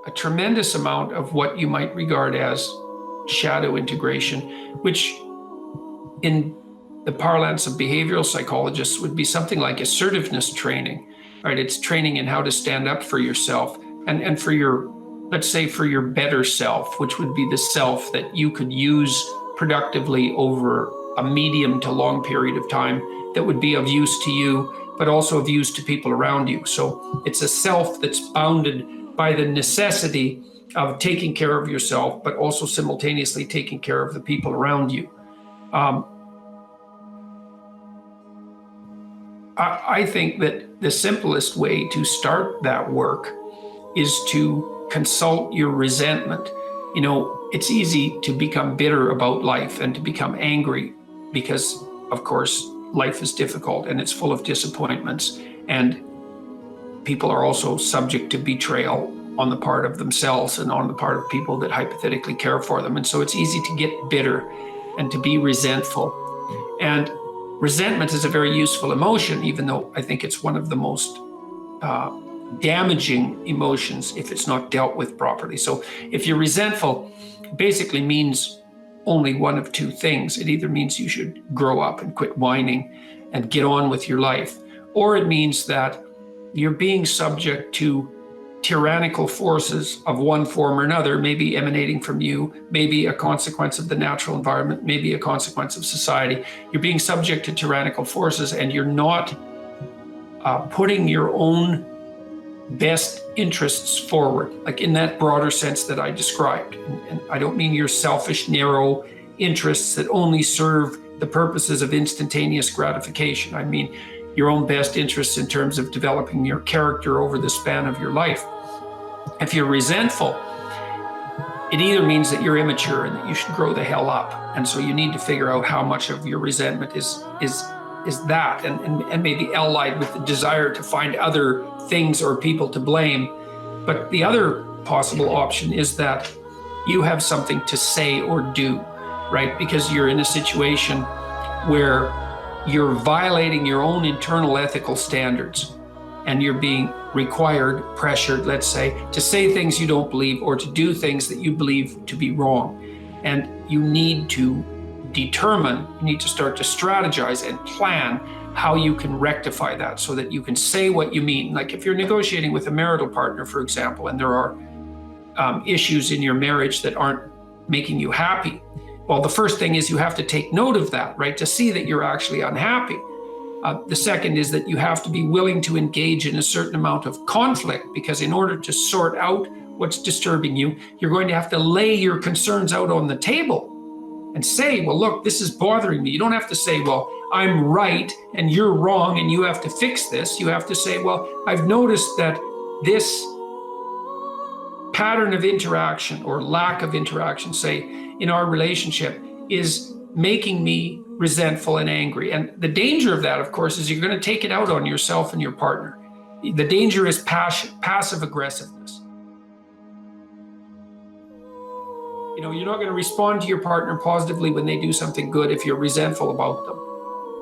a tremendous amount of what you might regard as shadow integration, which in the parlance of behavioral psychologists would be something like assertiveness training, right? It's training in how to stand up for yourself and for your, let's say, for your better self, which would be the self that you could use productively over a medium to long period of time that would be of use to you, but also of use to people around you. So it's a self that's bounded by the necessity of taking care of yourself, but also simultaneously taking care of the people around you. I think that the simplest way to start that work is to consult your resentment. You know, it's easy to become bitter about life and to become angry because, of course, life is difficult and it's full of disappointments, and people are also subject to betrayal on the part of themselves and on the part of people that hypothetically care for them. And so it's easy to get bitter and to be resentful. And resentment is a very useful emotion, even though I think it's one of the most damaging emotions if it's not dealt with properly. So if you're resentful, it basically means only one of two things. It either means you should grow up and quit whining and get on with your life, or it means that you're being subject to tyrannical forces of one form or another, maybe emanating from you, maybe a consequence of the natural environment, maybe a consequence of society. You're being subject to tyrannical forces and you're not putting your own best interests forward, like in that broader sense that I described. And I don't mean your selfish, narrow interests that only serve the purposes of instantaneous gratification. I mean your own best interests in terms of developing your character over the span of your life. If you're resentful, it either means that you're immature and that you should grow the hell up. And so you need to figure out how much of your resentment is that, and maybe allied with the desire to find other things or people to blame. But the other possible option is that you have something to say or do, right? Because you're in a situation where you're violating your own internal ethical standards and you're being required, pressured, let's say things you don't believe or to do things that you believe to be wrong. And you need to determine, you need to start to strategize and plan how you can rectify that so that you can say what you mean. Like if you're negotiating with a marital partner, for example, and there are issues in your marriage that aren't making you happy, well, the first thing is you have to take note of that, right? To see that you're actually unhappy. The second is that you have to be willing to engage in a certain amount of conflict, because in order to sort out what's disturbing you, you're going to have to lay your concerns out on the table and say, well, look, this is bothering me. You don't have to say, well, I'm right and you're wrong and you have to fix this. You have to say, well, I've noticed that this pattern of interaction or lack of interaction, say, in our relationship is making me resentful and angry. And the danger of that, of course, is you're going to take it out on yourself and your partner. The danger is passive aggressiveness. You know, you're not going to respond to your partner positively when they do something good if you're resentful about them.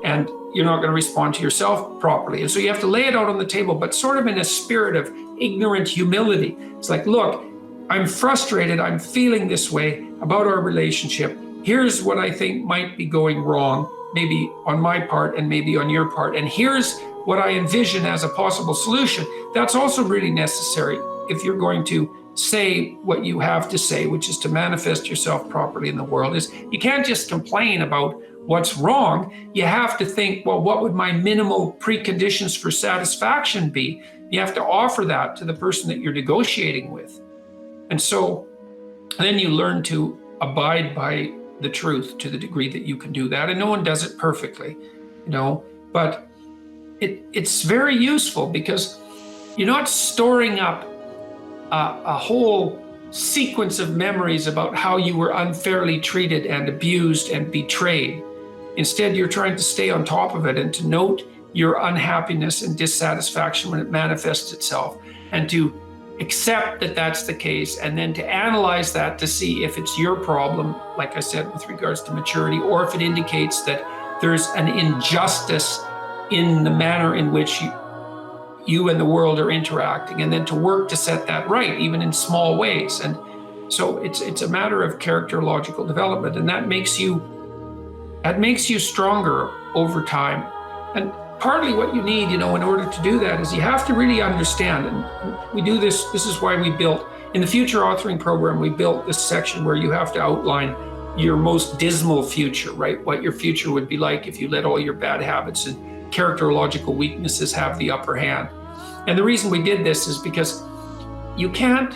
And you're not going to respond to yourself properly. And so you have to lay it out on the table, but sort of in a spirit of ignorant humility. It's like, look, I'm frustrated. I'm feeling this way about our relationship. Here's what I think might be going wrong, maybe on my part and maybe on your part. And here's what I envision as a possible solution. That's also really necessary if you're going to say what you have to say, which is to manifest yourself properly in the world. Is you can't just complain about what's wrong. You have to think, well, what would my minimal preconditions for satisfaction be? You have to offer that to the person that you're negotiating with. And so then you learn to abide by the truth to the degree that you can do that. And no one does it perfectly, you know, but it's very useful because you're not storing up a whole sequence of memories about how you were unfairly treated and abused and betrayed. Instead, you're trying to stay on top of it and to note your unhappiness and dissatisfaction when it manifests itself, and to accept that that's the case, and then to analyze that to see if it's your problem, like I said, with regards to maturity, or if it indicates that there's an injustice in the manner in which you and the world are interacting, and then to work to set that right, even in small ways. And so it's a matter of characterological development, and that makes you stronger over time. And partly what you need, in order to do that is you have to really understand, and we do this is why we built, in the future authoring program, we built this section where you have to outline your most dismal future, right? What your future would be like if you let all your bad habits and characterological weaknesses have the upper hand. And the reason we did this is because you can't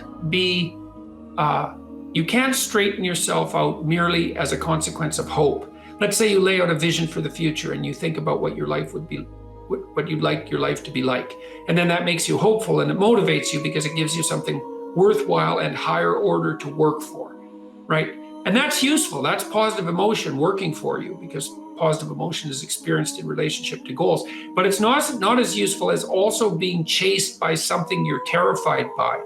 straighten yourself out merely as a consequence of hope. Let's say you lay out a vision for the future and you think about what your life would be, what you'd like your life to be like. And then that makes you hopeful and it motivates you because it gives you something worthwhile and higher order to work for, right? And that's useful. That's positive emotion working for you, because positive emotion is experienced in relationship to goals. But it's not as useful as also being chased by something you're terrified by.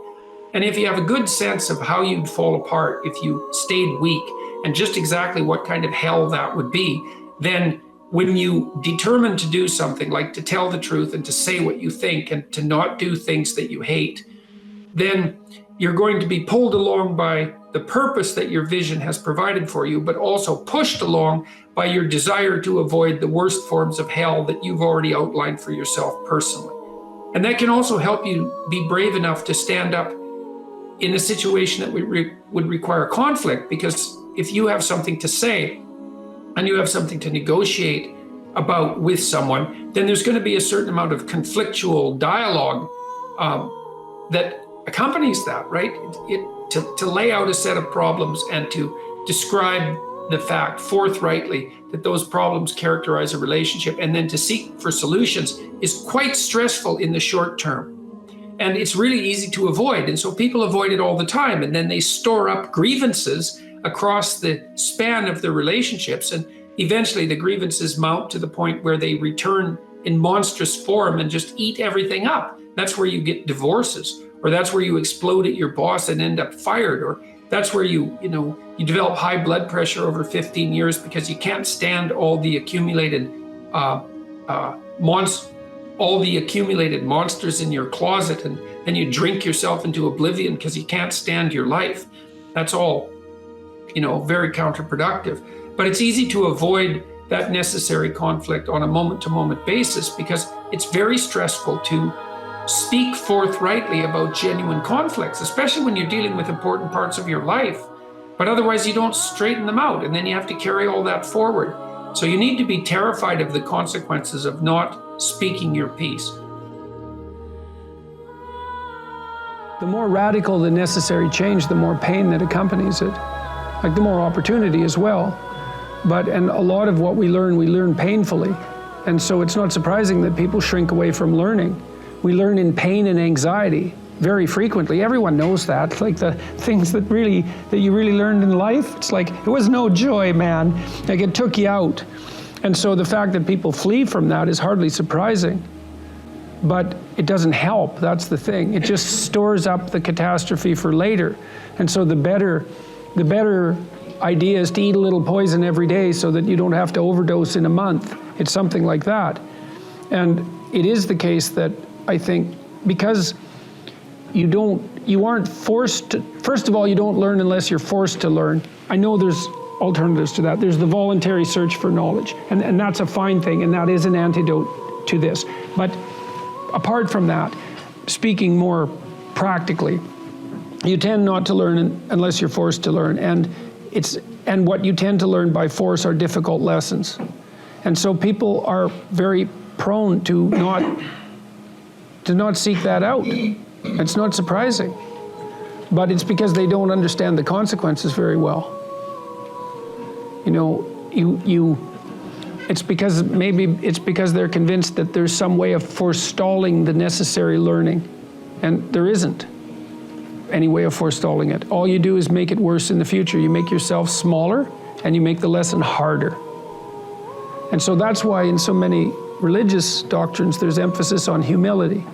And if you have a good sense of how you'd fall apart if you stayed weak, and just exactly what kind of hell that would be, then when you determine to do something, like to tell the truth and to say what you think and to not do things that you hate, then you're going to be pulled along by the purpose that your vision has provided for you, but also pushed along by your desire to avoid the worst forms of hell that you've already outlined for yourself personally. And that can also help you be brave enough to stand up in a situation that would require conflict, because if you have something to say and you have something to negotiate about with someone, then there's going to be a certain amount of conflictual dialogue that accompanies that, right? To lay out a set of problems and to describe the fact forthrightly that those problems characterize a relationship, and then to seek for solutions, is quite stressful in the short term. And it's really easy to avoid. And so people avoid it all the time. And then they store up grievances across the span of the relationships. And eventually the grievances mount to the point where they return in monstrous form and just eat everything up. That's where you get divorces, or that's where you explode at your boss and end up fired, or that's where you develop high blood pressure over 15 years because you can't stand all the accumulated monsters in your closet, and then you drink yourself into oblivion because you can't stand your life. That's all, very counterproductive. But it's easy to avoid that necessary conflict on a moment-to-moment basis because it's very stressful to speak forthrightly about genuine conflicts, especially when you're dealing with important parts of your life. But otherwise you don't straighten them out, and then you have to carry all that forward. So you need to be terrified of the consequences of not speaking your piece. The more radical the necessary change, the more pain that accompanies it. Like the more opportunity as well. And a lot of what we learn painfully. And so it's not surprising that people shrink away from learning. We learn in pain and anxiety very frequently. Everyone knows that. It's like the things that you really learned in life. It's like, it was no joy, man. Like it took you out. And so the fact that people flee from that is hardly surprising. But it doesn't help, that's the thing. It just stores up the catastrophe for later. And so the better idea is to eat a little poison every day so that you don't have to overdose in a month. It's something like that. And it is the case that I think because you aren't forced to, first of all, you don't learn unless you're forced to learn. I know there's alternatives to that. There's the voluntary search for knowledge, and that's a fine thing, and that is an antidote to this. But apart from that, speaking more practically, you tend not to learn unless you're forced to learn, and what you tend to learn by force are difficult lessons. And so people are very prone to not seek that out. It's not surprising, but it's because they don't understand the consequences very well. It's because they're convinced that there's some way of forestalling the necessary learning, and there isn't any way of forestalling it. All you do is make it worse in the future. You make yourself smaller, and you make the lesson harder. And so that's why in so many religious doctrines there's emphasis on humility.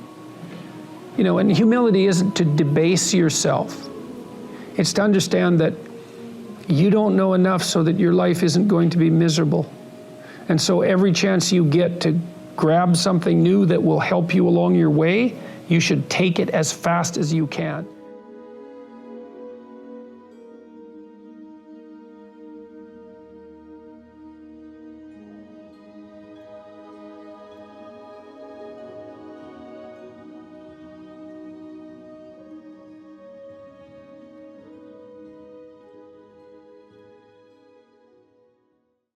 And humility isn't to debase yourself. It's to understand that you don't know enough so that your life isn't going to be miserable. And so every chance you get to grab something new that will help you along your way, you should take it as fast as you can.